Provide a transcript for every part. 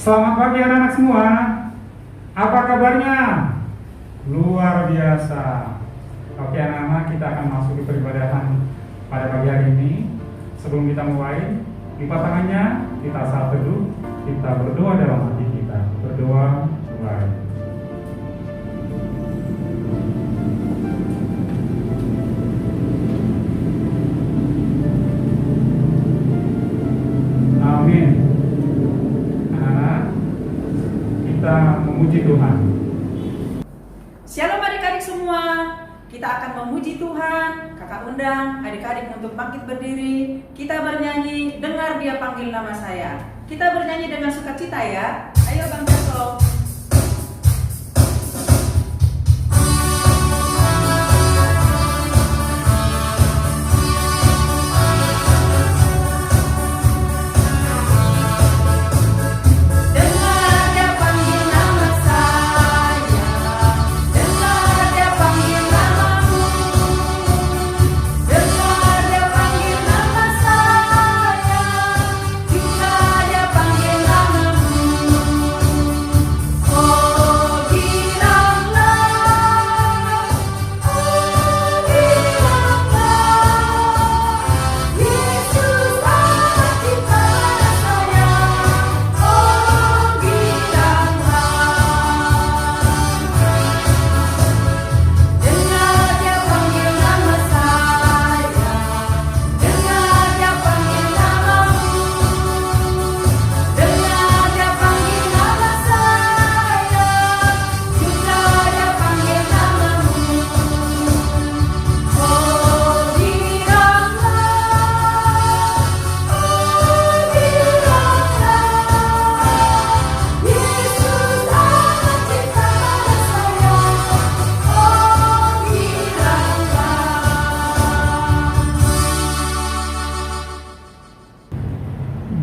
Selamat pagi anak-anak semua. Apa kabarnya? Luar biasa. Oke anak-anak, kita akan masuk ke peribadahan pada pagi hari ini. Sebelum kita mulai, lipat tangannya, kita saat teduh, kita berdoa dalam hati kita. Berdoa, mulai. Amin. Anak-anak, kita memuji Tuhan. Shalom adik-adik semua. Kita akan memuji Tuhan. Kakak undang adik-adik untuk bangkit berdiri. Kita bernyanyi, dengar Dia panggil nama saya. Kita bernyanyi dengan sukacita ya. Ayo Bang Jaso.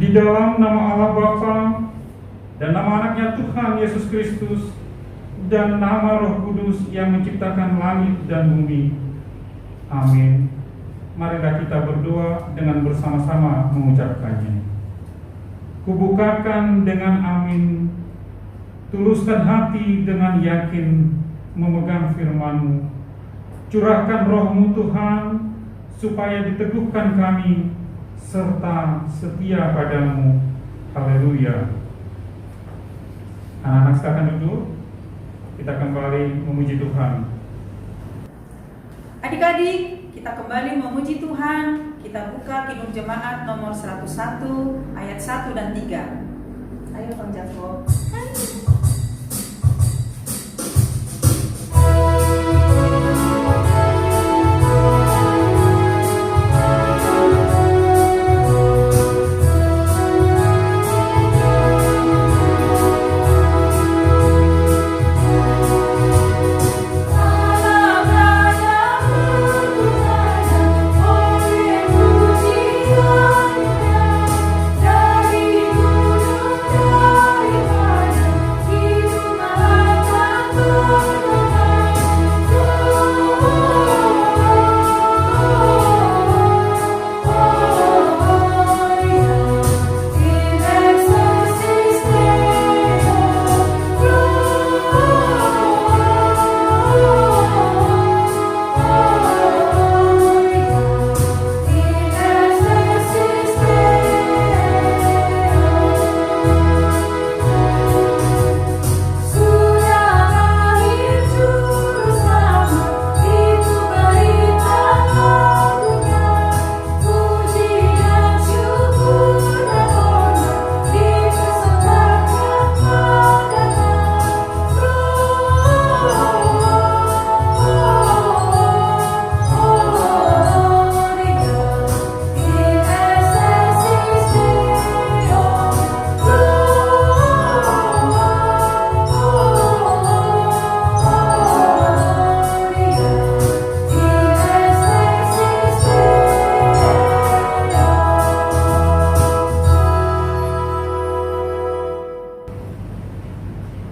Di dalam nama Allah Bapa dan nama anaknya Tuhan Yesus Kristus dan nama Roh Kudus yang menciptakan langit dan bumi. Amin. Marilah kita berdoa dengan bersama-sama mengucapkannya. Kubukakan dengan amin, tuluskan hati dengan yakin memegang firman-Mu. Curahkan Roh-Mu Tuhan, supaya diteguhkan kami serta setia padamu. Haleluya. Anak-anak silakan duduk. Kita kembali memuji Tuhan. Adik-adik, kita kembali memuji Tuhan. Kita buka Kidung Jemaat nomor 101 ayat 1 dan 3. Ayo Bang Jakob.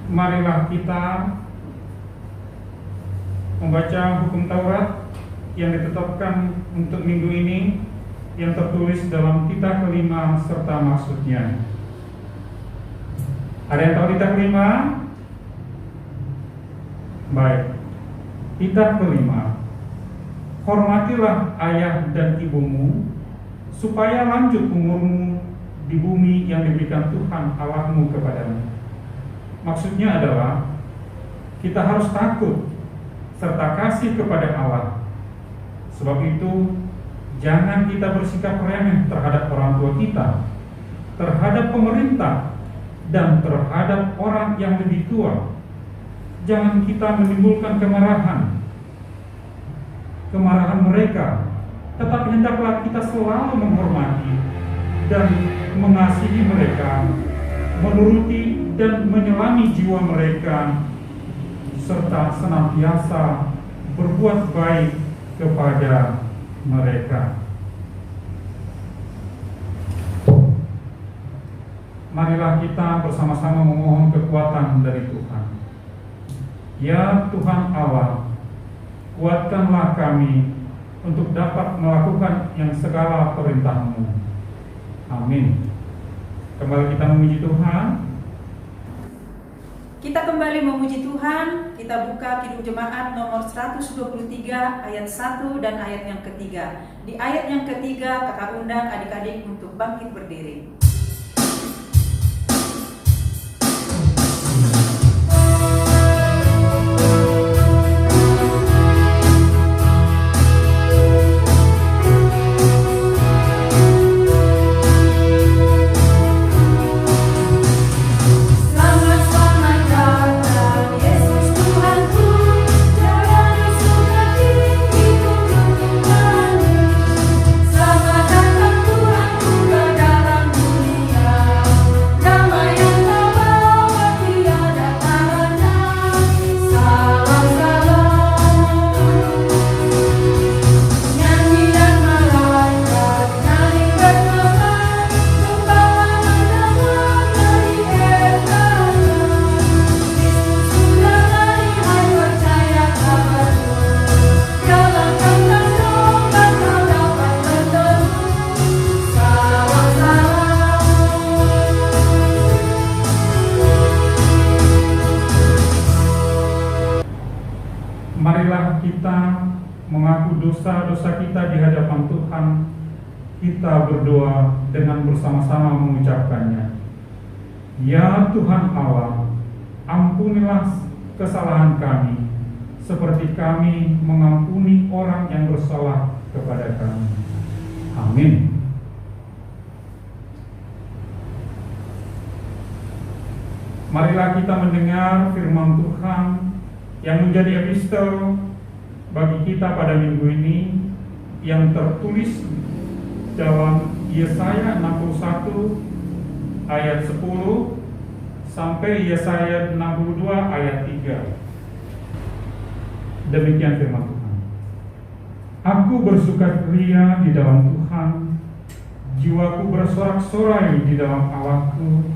Marilah kita membaca hukum Taurat yang ditetapkan untuk minggu ini, yang tertulis dalam kitab kelima serta maksudnya. Ada yang tahu titah kelima? Baik. Titah kelima. Hormatilah ayah dan ibumu, supaya lanjut umurmu di bumi yang diberikan Tuhan Allahmu kepadamu. Maksudnya adalah kita harus takut serta kasih kepada Allah. Sebab itu, jangan kita bersikap remeh terhadap orang tua kita, terhadap pemerintah, dan terhadap orang yang lebih tua. Jangan kita menimbulkan kemarahan mereka, tetapi hendaklah kita selalu menghormati dan mengasihi mereka, menuruti dan menyelami jiwa mereka, serta senantiasa berbuat baik kepada mereka. Marilah kita bersama-sama memohon kekuatan dari Tuhan. Ya Tuhan Allah, kuatkanlah kami untuk dapat melakukan yang segala perintah-Mu. Amin. Kembali kita memuji Tuhan. Kita kembali memuji Tuhan. Kita buka Kidung Jemaat nomor 123 ayat 1 dan ayat yang ketiga. Di ayat yang ketiga, kakak undang adik-adik untuk bangkit berdiri. Marilah kita mengaku dosa-dosa kita di hadapan Tuhan. Kita berdoa dengan bersama-sama mengucapkannya. Ya Tuhan Allah, ampunilah kesalahan kami, seperti kami mengampuni orang yang bersalah kepada kami. Amin. Marilah kita mendengar firman Tuhan yang menjadi epistel bagi kita pada minggu ini, yang tertulis dalam Yesaya 61 ayat 10 sampai Yesaya 62 ayat 3. Demikian firman Tuhan. Aku bersukaria di dalam Tuhan, jiwaku bersorak-sorai di dalam Allahku,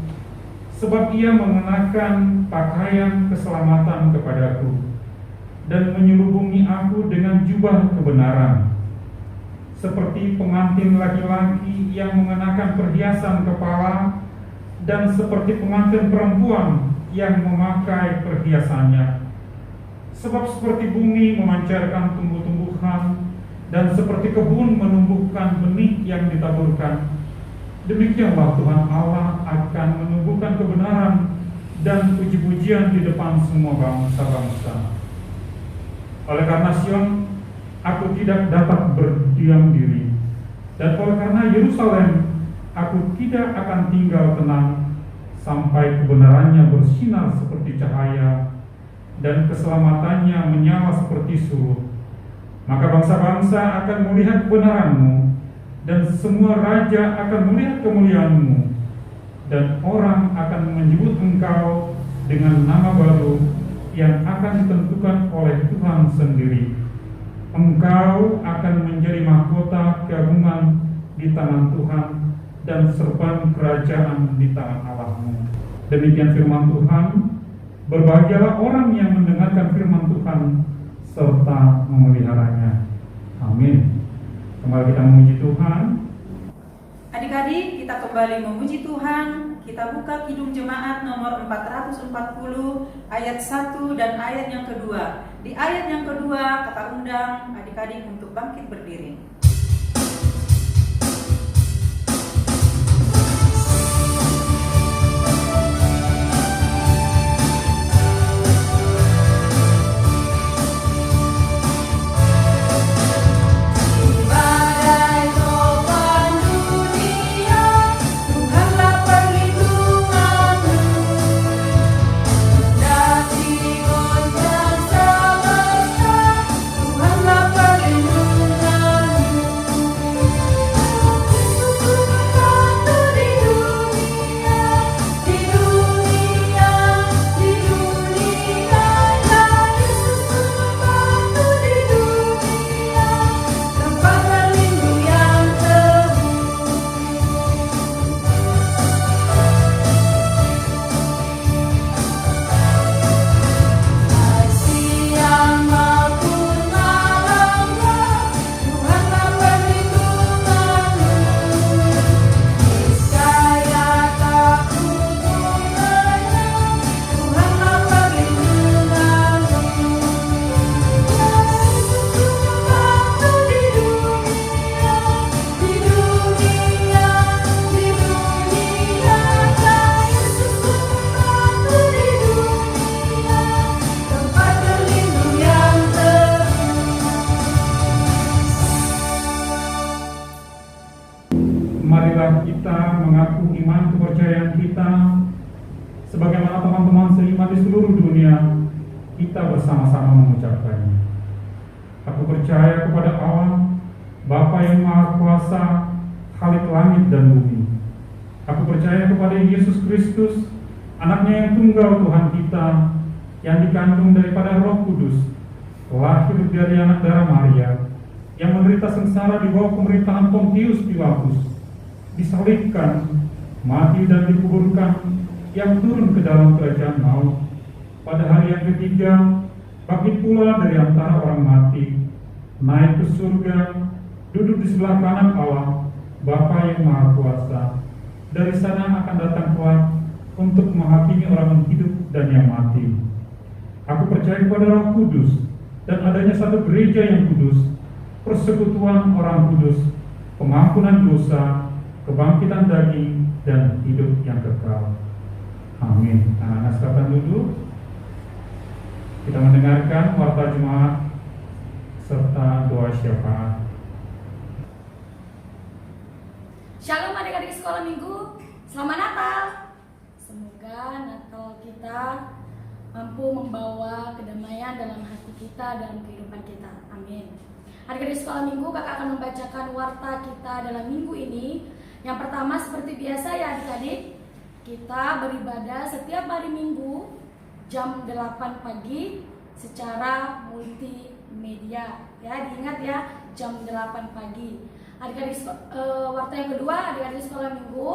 sebab Ia mengenakan pakaian keselamatan kepadaku dan menyelubungi aku dengan jubah kebenaran, seperti pengantin laki-laki yang mengenakan perhiasan kepala, dan seperti pengantin perempuan yang memakai perhiasannya. Sebab seperti bumi memancarkan tumbuh-tumbuhan, dan seperti kebun menumbuhkan benih yang ditaburkan, demikianlah Tuhan Allah akan menumbuhkan kebenaran dan puji-pujian di depan semua bangsa-bangsa. Oleh karena Sion, aku tidak dapat berdiam diri, dan oleh karena Yerusalem, aku tidak akan tinggal tenang sampai kebenarannya bersinar seperti cahaya dan keselamatannya menyala seperti suruh. Maka bangsa-bangsa akan melihat kebenaran-Mu, dan semua raja akan melihat kemuliaan-Mu, dan orang akan menyebut Engkau dengan nama baru yang akan ditentukan oleh Tuhan sendiri. Engkau akan menjadi mahkota keagungan di tangan Tuhan dan serban kerajaan di tangan Allah-Mu. Demikian firman Tuhan. Berbahagialah orang yang mendengarkan firman Tuhan serta memeliharanya. Amin. Kembali kita memuji Tuhan. Adik-adik, kita kembali memuji Tuhan. kita buka Kidung Jemaat nomor 440 ayat 1 dan ayat yang kedua. Di ayat yang kedua, kakak undang adik-adik untuk bangkit berdiri. Marilah kita mengaku iman kepercayaan kita sebagaimana teman-teman seiman di seluruh dunia, kita bersama-sama mengucapkannya. Aku percaya kepada Allah, Bapa yang Maha Kuasa, Khalik langit dan bumi. Aku percaya kepada Yesus Kristus, anaknya yang tunggal Tuhan kita, yang dikandung daripada Roh Kudus, lahir dari anak darah Maria, yang menderita sengsara di bawah pemerintahan Pontius Pilatus, disalibkan, mati dan dikuburkan, yang turun ke dalam kerajaan maut. Pada hari yang ketiga, bangkit pula dari antara orang mati, naik ke surga, duduk di sebelah kanan Allah, Bapa yang Maha Kuasa. Dari sana akan datang kelak untuk menghakimi orang yang hidup dan yang mati. Aku percaya kepada Roh Kudus dan adanya satu gereja yang kudus, persekutuan orang kudus, pengampunan dosa, kebangkitan daging, dan hidup yang kekal. Amin. Anak-anak silakan duduk. Kita mendengarkan warta Jumat serta doa syafaat. Shalom adik-adik sekolah minggu, selamat Natal. Semoga Natal kita mampu membawa kedamaian dalam hati kita, dalam kehidupan kita. Amin. Adik-adik sekolah minggu, kakak akan membacakan warta kita dalam minggu ini. Yang pertama, seperti biasa ya adik-adik, kita beribadah setiap hari Minggu jam 8 pagi secara multimedia. Ya, diingat ya, jam 8 pagi. Adik-adik warta yang kedua, adik-adik sekolah minggu,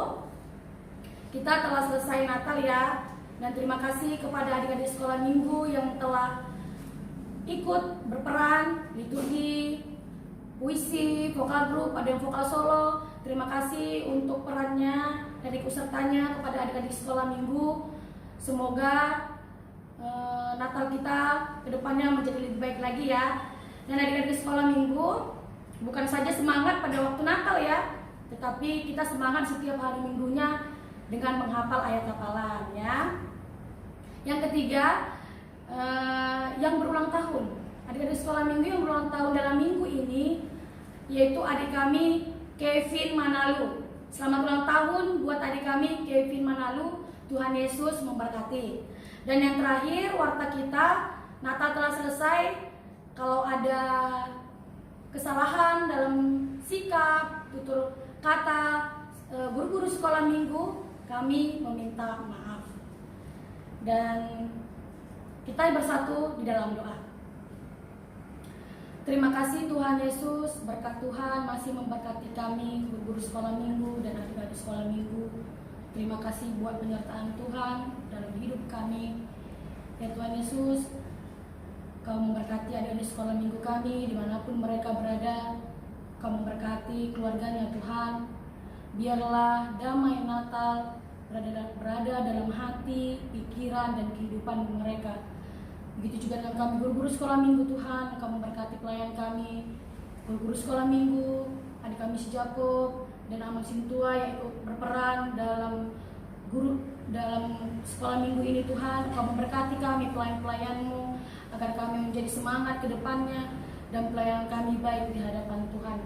kita telah selesai Natal ya. Dan terima kasih kepada adik-adik sekolah minggu yang telah ikut berperan liturgi, puisi, vokal grup, ada yang vokal solo. Terima kasih untuk perannya dan ikutsertanya kepada adik-adik sekolah minggu. Semoga Natal kita kedepannya menjadi lebih baik lagi ya. Dan adik-adik sekolah minggu, bukan saja semangat pada waktu Natal ya, tetapi kita semangat setiap hari minggunya dengan menghafal ayat hafalan ya. Yang ketiga, yang berulang tahun, adik-adik sekolah minggu yang berulang tahun dalam minggu ini, yaitu adik kami Kevin Manalu. Selamat ulang tahun buat adik kami Kevin Manalu. Tuhan Yesus memberkati. Dan yang terakhir, warta kita, Natal telah selesai. Kalau ada kesalahan dalam sikap, tutur kata guru-guru sekolah minggu, kami meminta maaf. Dan kita bersatu di dalam doa. Terima kasih Tuhan Yesus, berkat Tuhan masih memberkati kami, guru-guru sekolah minggu dan adik-adik sekolah minggu. Terima kasih buat penyertaan Tuhan dalam hidup kami. Ya Tuhan Yesus, Kau memberkati adik-adik sekolah minggu kami dimanapun mereka berada. Kau memberkati keluarganya Tuhan. Biarlah damai Natal berada dalam hati, pikiran, dan kehidupan mereka. Begitu juga dengan kami guru-guru sekolah minggu Tuhan, Engkau memberkati pelayan kami, guru-guru sekolah minggu, adik kami si Jakob dan Amal Sintua yang ikut berperan dalam sekolah minggu ini Tuhan. Engkau memberkati kami pelayan-pelayan-Mu agar kami menjadi semangat ke depannya dan pelayanan kami baik di hadapan Tuhan.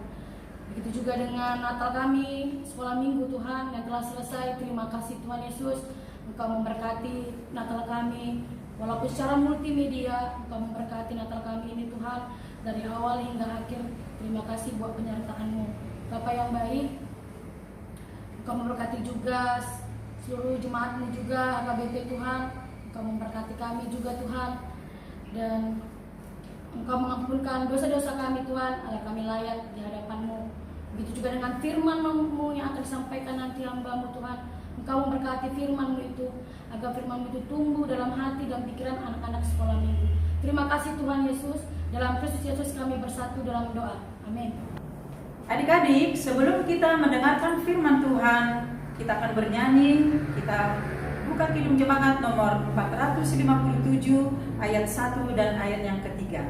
Begitu juga dengan Natal kami, sekolah minggu Tuhan yang telah selesai. Terima kasih Tuhan Yesus, Engkau memberkati Natal kami. Walaupun secara multimedia, Engkau memberkati Natal kami ini Tuhan dari awal hingga akhir. Terima kasih buat penyertaan-Mu. Bapa yang baik, Engkau memberkati juga seluruh jemaat-Mu juga, HKBP Tuhan. Engkau memberkati kami juga Tuhan. Dan Engkau mengampunkan dosa-dosa kami Tuhan, agar kami layak di hadapan-Mu. Begitu juga dengan firman-Mu yang akan disampaikan nanti hamba-Mu Tuhan. Engkau memberkati firman-Mu itu, agar firman-Mu itu tumbuh dalam hati dan pikiran anak-anak sekolah minggu. Terima kasih Tuhan Yesus. Dalam Kristus Yesus kami bersatu dalam doa. Amin. Adik-adik, sebelum kita mendengarkan firman Tuhan, kita akan bernyanyi. Kita buka Kidung Jemaat nomor 457 ayat 1 dan ayat yang ketiga.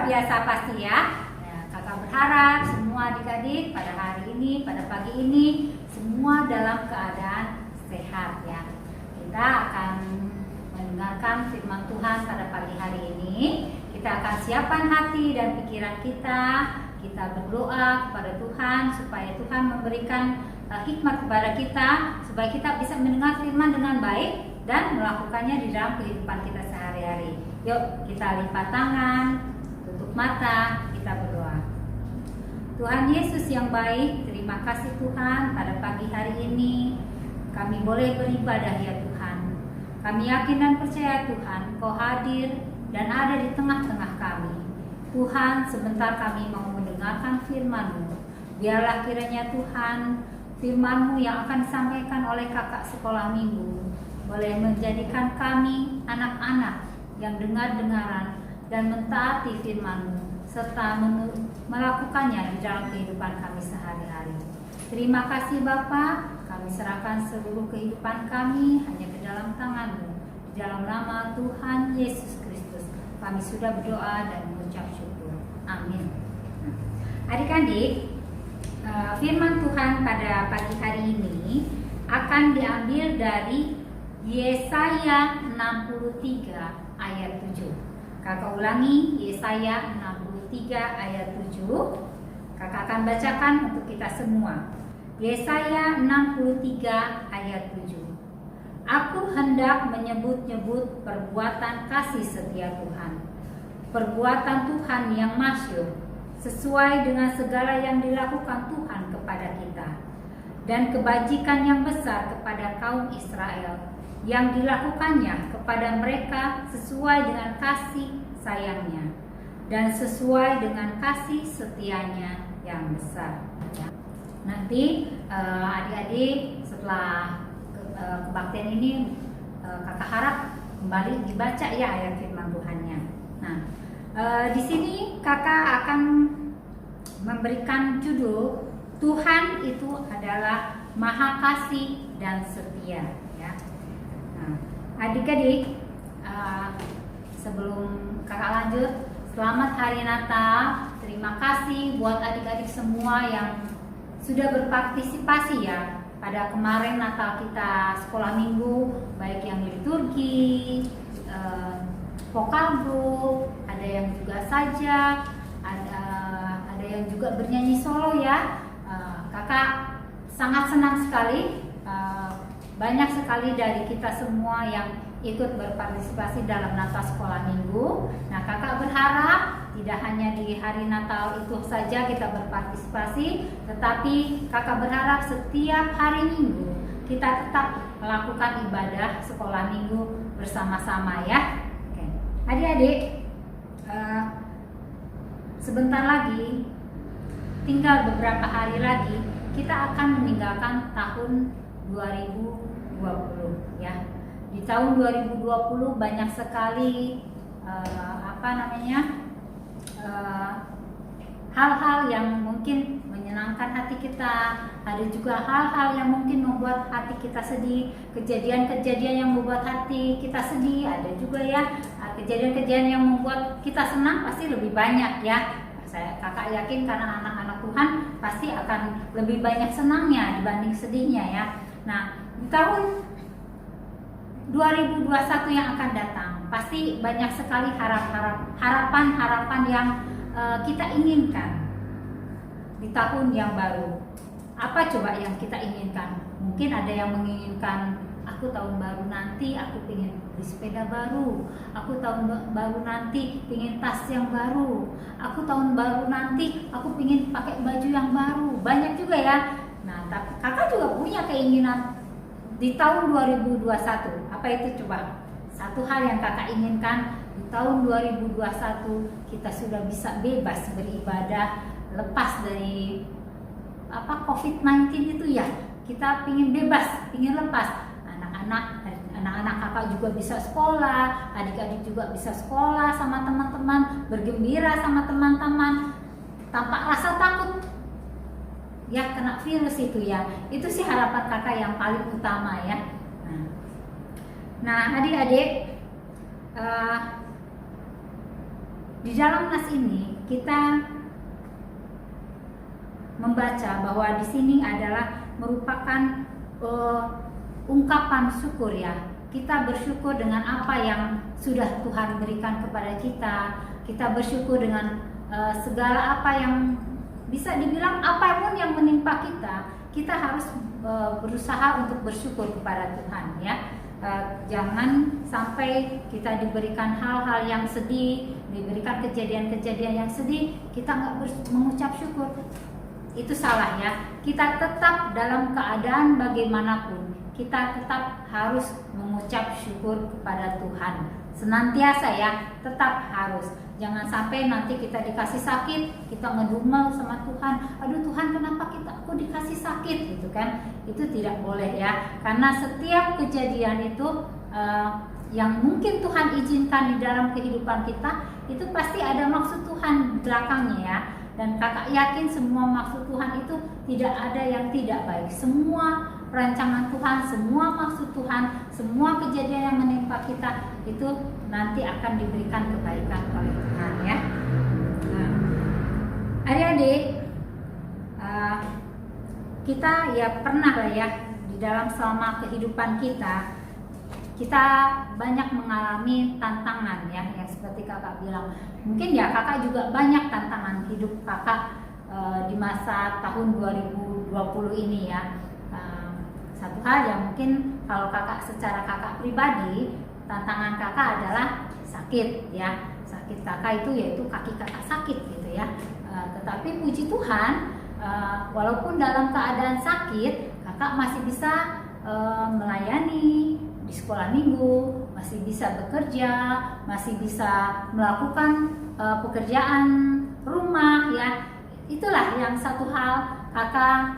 biasa pasti ya. Nah, kakak berharap semua adik-adik pada hari ini, pada pagi ini semua dalam keadaan sehat ya. Kita akan mendengarkan firman Tuhan pada pagi hari ini. Kita akan siapkan hati dan pikiran kita. Kita berdoa kepada Tuhan supaya Tuhan memberikan hikmat kepada kita, supaya kita bisa mendengar firman dengan baik dan melakukannya di dalam kehidupan kita sehari-hari. Yuk kita lipat tangan, tutup mata, kita berdoa. Tuhan Yesus yang baik, terima kasih Tuhan pada pagi hari ini kami boleh beribadah ya Tuhan. Kami yakin dan percaya Tuhan Kau hadir dan ada di tengah-tengah kami. Tuhan, sebentar kami mau mendengarkan firman-Mu. Biarlah kiranya Tuhan, firman-Mu yang akan disampaikan oleh kakak sekolah minggu boleh menjadikan kami anak-anak yang dengar-dengaran dan mentaati firman-Mu serta melakukannya di dalam kehidupan kami sehari-hari. Terima kasih Bapa, kami serahkan seluruh kehidupan kami hanya ke dalam tangan-Mu. Di dalam nama Tuhan Yesus Kristus kami sudah berdoa dan mengucap syukur. Amin. Adik-adik, firman Tuhan pada pagi hari ini akan diambil dari Yesaya 63 ayat 7. Kakak ulangi, Yesaya 63 ayat 7. Kakak akan bacakan untuk kita semua. Yesaya 63 ayat 7. Aku hendak menyebut-nyebut perbuatan kasih setia Tuhan, perbuatan Tuhan yang masyhur, sesuai dengan segala yang dilakukan Tuhan kepada kita. dan kebajikan yang besar kepada kaum Israel yang dilakukannya kepada mereka sesuai dengan kasih sayangnya dan sesuai dengan kasih setianya yang besar. Nanti adik-adik setelah kebaktian ini kakak harap kembali dibaca ya ayat firman Tuhannya. Nah, di sini kakak akan memberikan judul Tuhan itu adalah Maha Kasih dan Setia. Ya. Nah, adik-adik, sebelum kakak lanjut, selamat Hari Natal. Terima kasih buat adik-adik semua yang sudah berpartisipasi ya pada kemarin Natal kita sekolah minggu, baik yang liturgi, vokal group, ada yang juga saja, ada yang juga bernyanyi solo ya. Kakak sangat senang sekali, banyak sekali dari kita semua yang ikut berpartisipasi dalam Natal sekolah minggu. Nah, kakak berharap tidak hanya di hari Natal itu saja kita berpartisipasi, tetapi kakak berharap setiap hari Minggu kita tetap melakukan ibadah sekolah minggu bersama-sama ya. Oke. Adik-adik, sebentar lagi, tinggal beberapa hari lagi kita akan meninggalkan tahun 2020 ya. Di tahun 2020 banyak sekali hal-hal yang mungkin menyenangkan hati kita, ada juga hal-hal yang mungkin membuat hati kita sedih, kejadian-kejadian yang membuat hati kita sedih, ada juga ya kejadian-kejadian yang membuat kita senang pasti lebih banyak ya. Kakak yakin karena anak-anak Tuhan pasti akan lebih banyak senangnya dibanding sedihnya ya. Nah, di tahun 2021 yang akan datang pasti banyak sekali harapan-harapan yang kita inginkan di tahun yang baru. Apa coba yang kita inginkan? Mungkin ada yang menginginkan, aku tahun baru nanti aku pengen beli sepeda baru, aku tahun baru nanti pengen tas yang baru, aku tahun baru nanti aku pengen pakai baju yang baru. Banyak juga ya. Nah, kakak juga punya keinginan di tahun 2021. Apa itu coba? Satu hal yang kakak inginkan di tahun 2021 kita sudah bisa bebas beribadah, lepas dari COVID-19 itu ya. Kita pingin bebas, pingin lepas. Anak-anak kakak juga bisa sekolah, adik-adik juga bisa sekolah sama teman-teman, bergembira sama teman-teman tanpa rasa takut ya kena virus itu ya. Itu sih harapan kakak yang paling utama ya. Nah, adik-adik, di dalam nas ini kita membaca bahwa di sini adalah merupakan ungkapan syukur ya. Kita bersyukur dengan apa yang sudah Tuhan berikan kepada kita. Kita bersyukur dengan segala apa yang bisa dibilang apapun yang menimpa kita. Kita harus berusaha untuk bersyukur kepada Tuhan ya. Jangan sampai kita diberikan hal-hal yang sedih, diberikan kejadian-kejadian yang sedih, kita nggak mengucap syukur. Itu salah ya. Kita tetap dalam keadaan bagaimanapun, kita tetap harus mengucap syukur kepada Tuhan. Senantiasa ya, tetap harus. Jangan sampai nanti kita dikasih sakit, kita ngedumel sama Tuhan. Aduh Tuhan, kenapa aku dikasih sakit gitu kan? Itu tidak boleh ya. Karena setiap kejadian itu yang mungkin Tuhan izinkan di dalam kehidupan kita, itu pasti ada maksud Tuhan di belakangnya ya. Dan kakak yakin semua maksud Tuhan itu tidak ada yang tidak baik. Semua rancangan Tuhan, semua maksud Tuhan, semua kejadian yang menimpa kita itu nanti akan diberikan kebaikan oleh Tuhan ya. Nah, adik-adik, kita ya pernah lah ya di dalam selama kehidupan kita banyak mengalami tantangan ya, yang seperti kakak bilang. Mungkin ya kakak juga banyak tantangan hidup kakak di masa tahun 2020 ini ya. Satu hal yang mungkin kalau secara kakak pribadi, tantangan kakak adalah sakit ya. Sakit kakak itu yaitu kaki kakak sakit gitu ya. Tetapi puji Tuhan walaupun dalam keadaan sakit, kakak masih bisa melayani di sekolah minggu, masih bisa bekerja, masih bisa melakukan pekerjaan rumah ya. Itulah yang satu hal kakak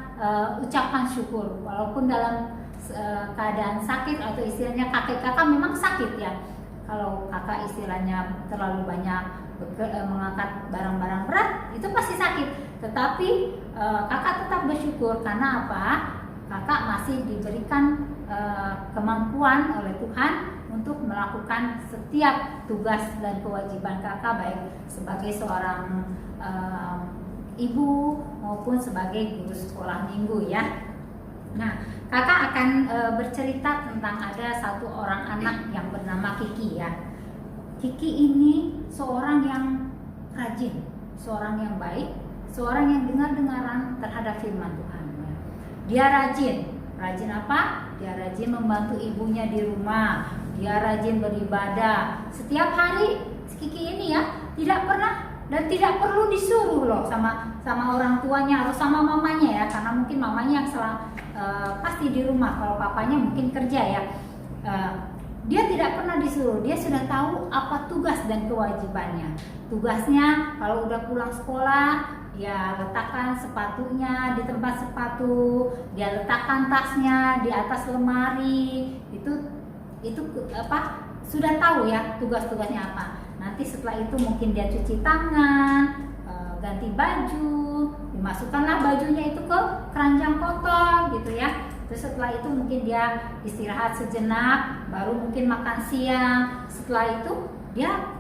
ucapkan syukur, walaupun dalam keadaan sakit atau istilahnya kakak memang sakit ya. Kalau kakak istilahnya terlalu banyak mengangkat barang-barang berat, itu pasti sakit. Tetapi kakak tetap bersyukur karena apa? Kakak masih diberikan kemampuan oleh Tuhan untuk melakukan setiap tugas dan kewajiban kakak, baik sebagai seorang ibu maupun sebagai guru sekolah minggu ya. Nah, kakak akan bercerita tentang ada satu orang anak yang bernama Kiki ya. Kiki ini seorang yang rajin, seorang yang baik, seorang yang dengar-dengaran terhadap firman Tuhan. Dia rajin apa? Dia rajin membantu ibunya di rumah, dia rajin beribadah. Setiap hari Kiki ini ya tidak pernah dan tidak perlu disuruh loh sama orang tuanya atau sama mamanya ya, karena mungkin mamanya yang pasti di rumah, kalau papanya mungkin kerja ya. Dia tidak pernah disuruh, dia sudah tahu apa tugas dan kewajibannya. Tugasnya kalau udah pulang sekolah, dia letakkan sepatunya di tempat sepatu, dia letakkan tasnya di atas lemari. Itu apa? Sudah tahu ya tugas-tugasnya apa. Nanti setelah itu mungkin dia cuci tangan, ganti baju, dimasukkanlah bajunya itu ke keranjang kotor gitu ya. Terus setelah itu mungkin dia istirahat sejenak, baru mungkin makan siang. Setelah itu dia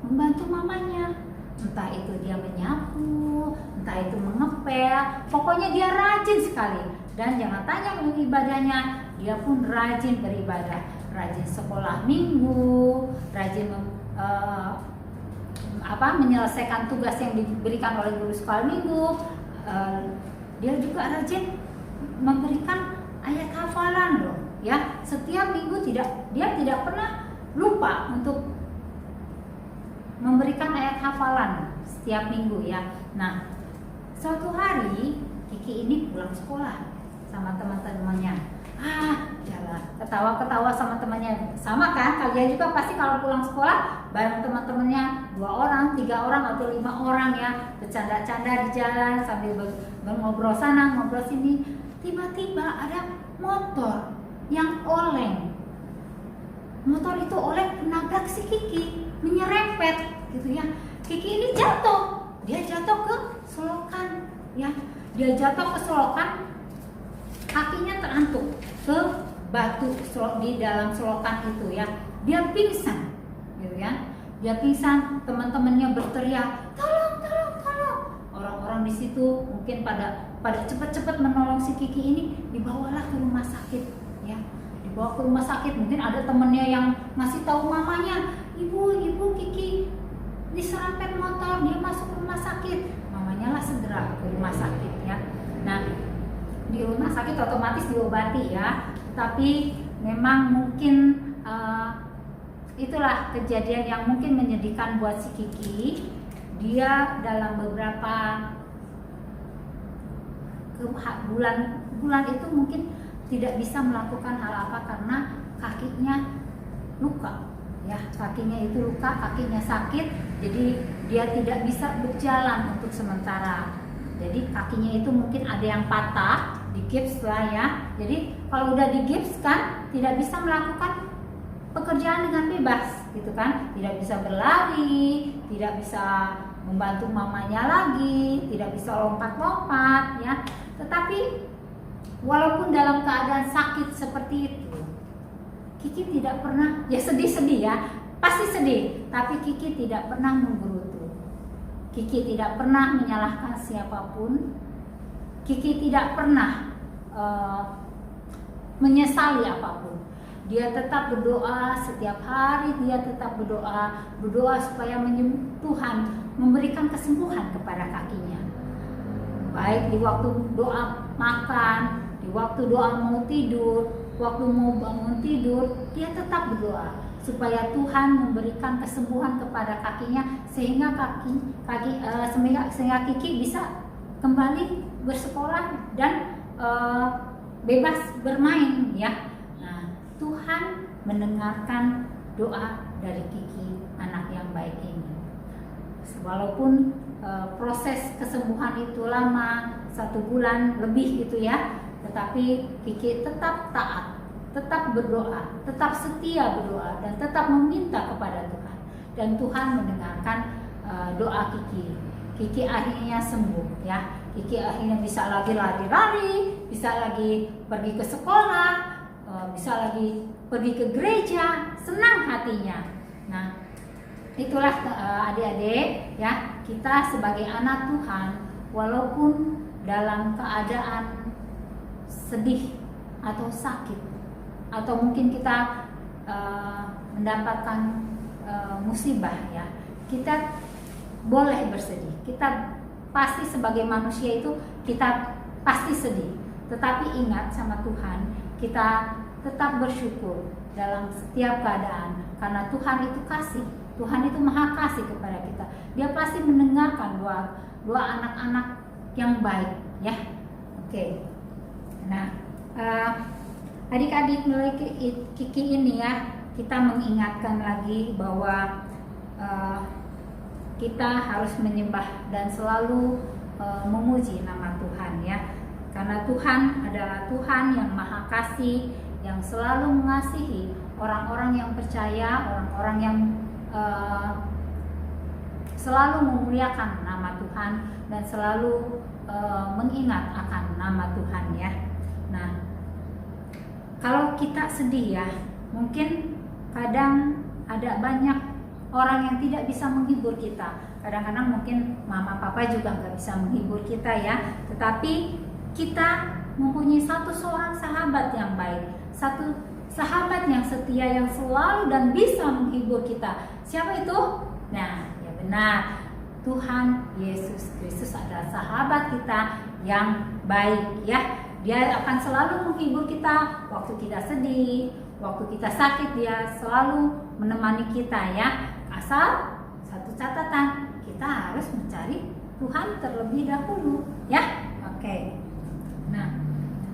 membantu mamanya. Entah itu dia menyapu, entah itu mengepel, pokoknya dia rajin sekali. Dan jangan tanya untuk ibadahnya, dia pun rajin beribadah, rajin sekolah minggu, rajin menyelesaikan tugas yang diberikan oleh guru sekolah minggu. Dia juga rajin memberikan ayat hafalan loh ya. Setiap minggu dia tidak pernah lupa untuk memberikan ayat hafalan setiap minggu ya. Nah, suatu hari Kiki ini pulang sekolah sama teman-temannya. Jalan ketawa-ketawa sama temannya. Sama kan? Kalian juga pasti kalau pulang sekolah bareng teman-temannya 2 orang, 3 orang atau 5 orang ya, bercanda-canda di jalan sambil ngobrol sana, ngobrol sini. Tiba-tiba ada motor yang oleng. Motor itu oleng menabrak si Kiki, menyerempet gitu ya. Kiki ini jatuh, dia jatuh ke selokan ya. Dia jatuh ke selokan, kakinya terantuk ke batu di dalam selokan itu ya. Dia pingsan gitu ya. Dia pingsan, teman-temannya berteriak, "Tolong, tolong, tolong." Orang-orang di situ mungkin pada cepat-cepat menolong si Kiki ini, dibawalah ke rumah sakit ya. Dibawa ke rumah sakit, mungkin ada temennya yang ngasih tahu mamanya, ibu Kiki diserempet motor, dia masuk rumah sakit. Mamanya lah segera ke rumah sakit ya. Nah, di rumah sakit otomatis diobati ya. Tapi memang mungkin itulah kejadian yang mungkin menyedihkan buat si Kiki. Dia dalam beberapa bulan itu mungkin tidak bisa melakukan hal apa karena kakinya luka ya. Kakinya itu luka, kakinya sakit, jadi dia tidak bisa berjalan untuk sementara. Jadi kakinya itu mungkin ada yang patah, digips lah ya. Jadi kalau udah digips kan tidak bisa melakukan pekerjaan dengan bebas gitu kan, tidak bisa berlari, tidak bisa membantu mamanya lagi, tidak bisa lompat-lompat ya. Tetapi walaupun dalam keadaan sakit seperti itu, Kiki tidak pernah, ya sedih-sedih ya, pasti sedih, tapi Kiki tidak pernah menggerutu. Kiki tidak pernah menyalahkan siapapun. Kiki tidak pernah menyesali apapun. Dia tetap berdoa setiap hari, dia tetap berdoa supaya Tuhan memberikan kesembuhan kepada kakinya. Baik di waktu doa makan, di waktu doa mau tidur, waktu mau bangun tidur, dia tetap berdoa supaya Tuhan memberikan kesembuhan kepada kakinya sehingga sehingga Kiki bisa kembali bersekolah dan bebas bermain ya. Nah, Tuhan mendengarkan doa dari Kiki, anak yang baik ini. Walaupun proses kesembuhan itu lama, 1 bulan lebih gitu ya, tetapi Kiki tetap taat, tetap berdoa, tetap setia berdoa, dan tetap meminta kepada Tuhan. Dan Tuhan mendengarkan doa Kiki. Kiki akhirnya sembuh ya. Kiki akhirnya bisa lagi lari-lari, bisa lagi pergi ke sekolah, bisa lagi pergi ke gereja, senang hatinya. Nah, itulah adik-adik ya, kita sebagai anak Tuhan, walaupun dalam keadaan sedih atau sakit, atau mungkin kita mendapatkan musibah ya, kita boleh bersedih. Kita pasti sebagai manusia itu kita pasti sedih. Tetapi ingat sama Tuhan, kita tetap bersyukur dalam setiap keadaan, karena Tuhan itu kasih. Tuhan itu maha kasih kepada kita. Dia pasti mendengarkan doa anak-anak yang baik ya. Oke. Nah, adik-adik melalui Kiki ini ya, kita mengingatkan lagi bahwa kita harus menyembah dan selalu memuji nama Tuhan ya. Karena Tuhan adalah Tuhan yang maha kasih, yang selalu mengasihi orang-orang yang percaya, orang-orang yang selalu memuliakan nama Tuhan dan selalu mengingat akan nama Tuhan ya. Nah, kalau kita sedih ya, mungkin kadang ada banyak orang yang tidak bisa menghibur kita. Kadang-kadang mungkin mama papa juga nggak bisa menghibur kita ya. Tetapi kita mempunyai seorang sahabat yang baik, satu sahabat yang setia, yang selalu dan bisa menghibur kita. Siapa itu? Nah, ya benar, Tuhan Yesus Kristus adalah sahabat kita yang baik ya. Dia akan selalu menghibur kita waktu kita sedih, waktu kita sakit. Dia selalu menemani kita ya. Asal satu catatan, kita harus mencari Tuhan terlebih dahulu ya. Oke. Nah,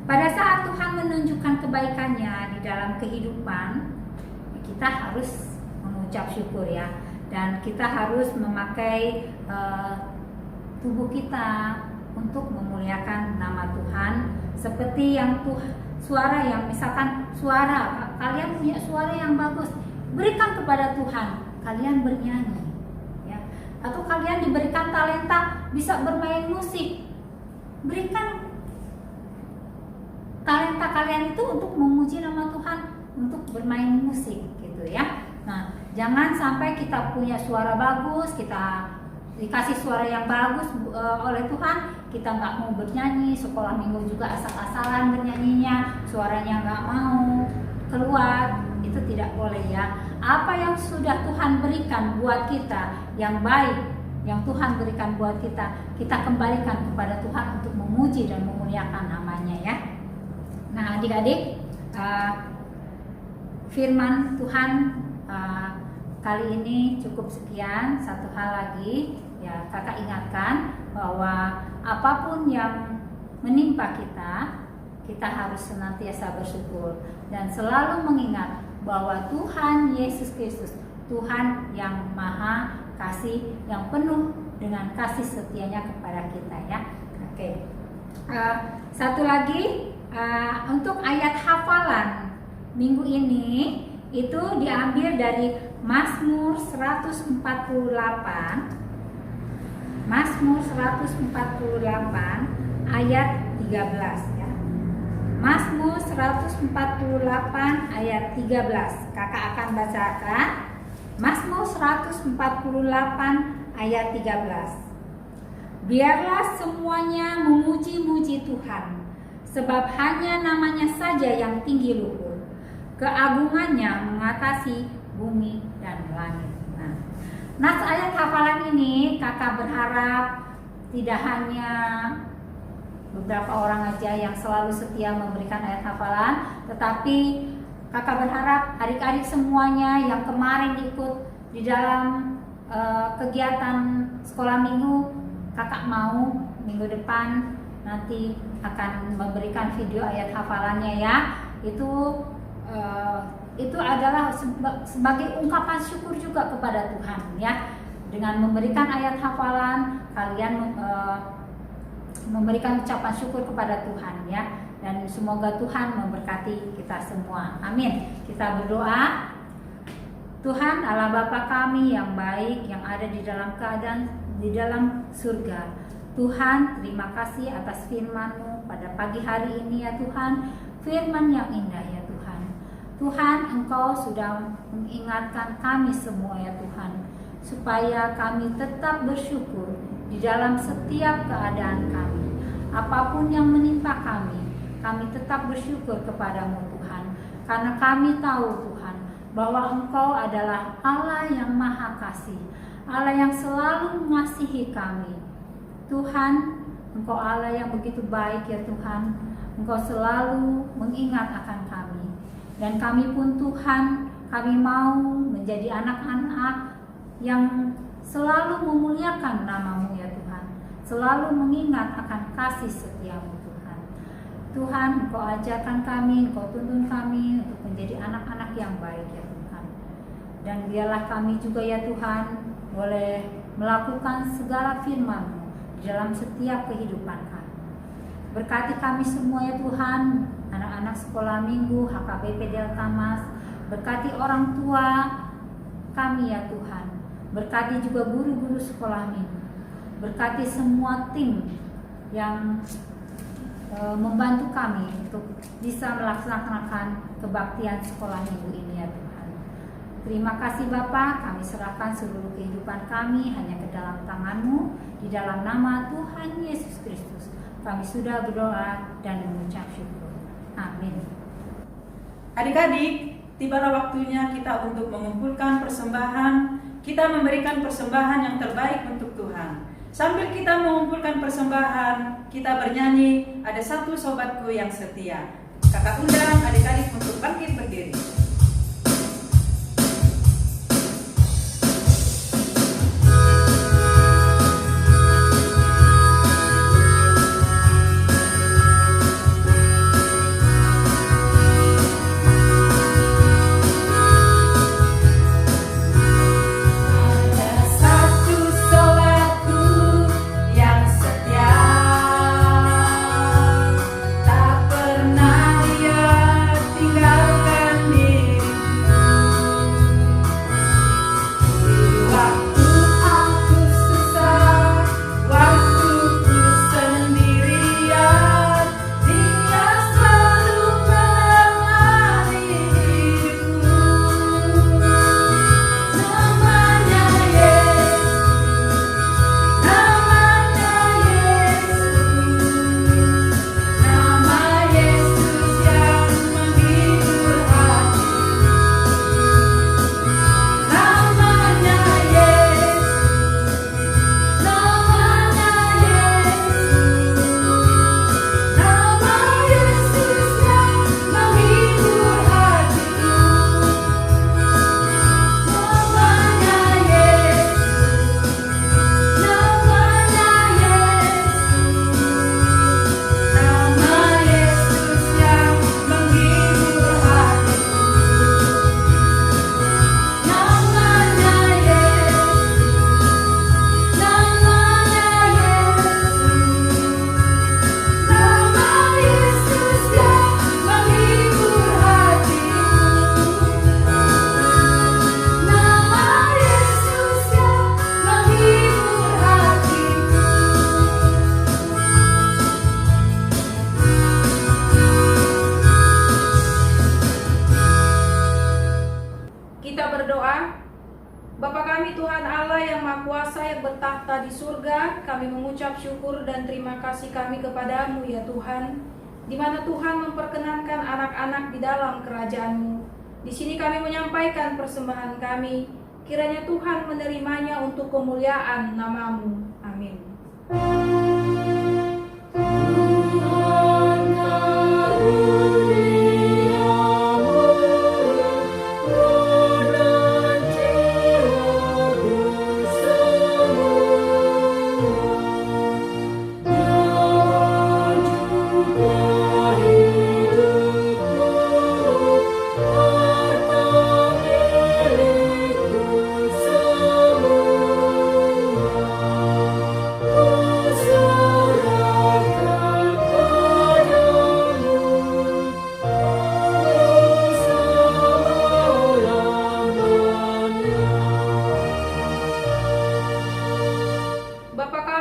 pada saat Tuhan menunjukkan kebaikannya di dalam kehidupan, kita harus mengucap syukur ya. Dan kita harus memakai tubuh kita untuk memuliakan nama Tuhan. Seperti yang suara yang misalkan suara, kalian punya suara yang bagus, berikan kepada Tuhan. Kalian bernyanyi ya. Atau kalian diberikan talenta bisa bermain musik, berikan talenta kalian itu untuk memuji nama Tuhan, untuk bermain musik gitu ya. Nah, jangan sampai kita punya suara bagus, kita dikasih suara yang bagus oleh Tuhan, kita nggak mau bernyanyi, sekolah minggu juga asal-asalan bernyanyinya, suaranya nggak mau keluar, itu tidak boleh ya. Apa yang sudah Tuhan berikan buat kita yang baik, yang Tuhan berikan buat kita, kita kembalikan kepada Tuhan untuk memuji dan memuliakan namanya ya. Nah, adik-adik, firman Tuhan kali ini cukup sekian. Satu hal lagi ya, kakak ingatkan bahwa apapun yang menimpa kita, kita harus senantiasa bersyukur dan selalu mengingat bahwa Tuhan Yesus Kristus, Tuhan yang maha kasih, yang penuh dengan kasih setianya kepada kita ya. Oke. Satu lagi, untuk ayat hafalan minggu ini itu diambil dari Mazmur 148. Mazmur 148 ayat 13 ya. Mazmur 148 ayat 13. Kakak akan bacakan Mazmur 148 ayat 13. Biarlah semuanya memuji-muji Tuhan, sebab hanya namanya saja yang tinggi luhur. Keagungannya mengatasi bumi dan langit. Nah, ayat hafalan ini kakak berharap tidak hanya beberapa orang aja yang selalu setia memberikan ayat hafalan, tetapi kakak berharap adik-adik semuanya yang kemarin ikut di dalam kegiatan sekolah minggu kakak mau minggu depan nanti akan memberikan video ayat hafalannya ya. Itu adalah sebagai ungkapan syukur juga kepada Tuhan ya. Dengan memberikan ayat hafalan, kalian memberikan ucapan syukur kepada Tuhan ya. Dan semoga Tuhan memberkati kita semua. Amin. Kita berdoa. Tuhan Allah Bapa kami yang baik, yang ada di dalam surga. Tuhan, terima kasih atas firman-Mu pada pagi hari ini ya Tuhan. Firman yang indah ya Tuhan. Tuhan, Engkau sudah mengingatkan kami semua ya Tuhan, supaya kami tetap bersyukur di dalam setiap keadaan kami. Apapun yang menimpa kami tetap bersyukur kepadamu Tuhan. Karena kami tahu Tuhan, bahwa Engkau adalah Allah yang maha kasih, Allah yang selalu mengasihi kami. Tuhan, Engkau Allah yang begitu baik ya Tuhan. Engkau selalu mengingat akan kami. Dan kami pun Tuhan, kami mau menjadi anak-anak yang selalu memuliakan nama-Mu ya Tuhan. Selalu mengingat akan kasih setia-Mu Tuhan. Tuhan, Engkau ajarkan kami, Engkau tuntun kami untuk menjadi anak-anak yang baik ya Tuhan. Dan biarlah kami juga ya Tuhan boleh melakukan segala firman-Mu di dalam setiap kehidupan kami. Berkati kami semua ya Tuhan, anak-anak sekolah minggu HKBP Delta Mas. Berkati orang tua kami ya Tuhan. Berkati juga guru-guru sekolah minggu. Berkati semua tim yang membantu kami untuk bisa melaksanakan kebaktian sekolah minggu ini ya Tuhan. Terima kasih Bapa, kami serahkan seluruh kehidupan kami hanya ke dalam tangan-Mu. Di dalam nama Tuhan Yesus Kristus kami sudah berdoa dan mengucap syukur. Amin. Adik-adik, tibalah waktunya kita untuk mengumpulkan persembahan. Kita memberikan persembahan yang terbaik untuk Tuhan. Sambil kita mengumpulkan persembahan, kita bernyanyi, ada satu sobatku yang setia. Kakak undang adik-adik untuk bangkit berdiri. bertahta di surga, kami mengucap syukur dan terima kasih kami kepadamu ya Tuhan, di mana Tuhan memperkenankan anak-anak di dalam kerajaan-Mu. Di sini kami menyampaikan persembahan kami, kiranya Tuhan menerimanya untuk kemuliaan nama-Mu. Amin.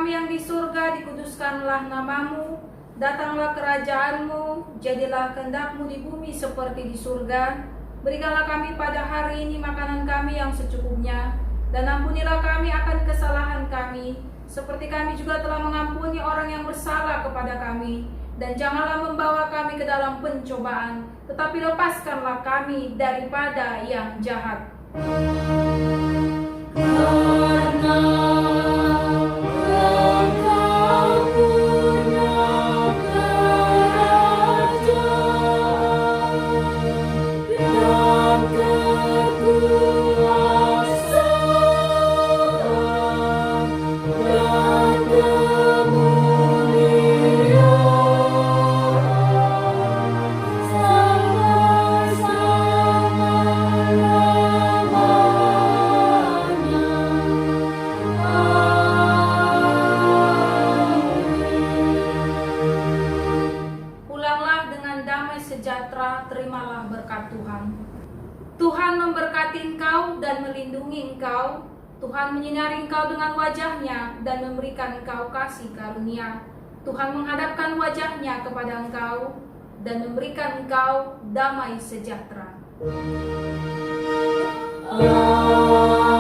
kami yang di surga, dikuduskanlah namamu, datanglah kerajaanmu, jadilah kehendak-mu di bumi seperti di surga. Berikanlah kami pada hari ini makanan kami yang secukupnya, dan ampunilah kami akan kesalahan kami, seperti kami juga telah mengampuni orang yang bersalah kepada kami. Dan janganlah membawa kami ke dalam pencobaan, tetapi lepaskanlah kami daripada yang jahat. Karena Engkau punya kerajaan dan kekuasaan dan kemuliaan sampai-sampai Pulanglah dengan damai sejahtera, terimalah berkat Tuhan. Tuhan memberkati engkau dan melindungi engkau. Tuhan menyinari engkau dengan wajahnya dan memberikan engkau kasih karunia. Tuhan menghadapkan wajahnya kepada engkau dan memberikan engkau damai sejahtera. Amin.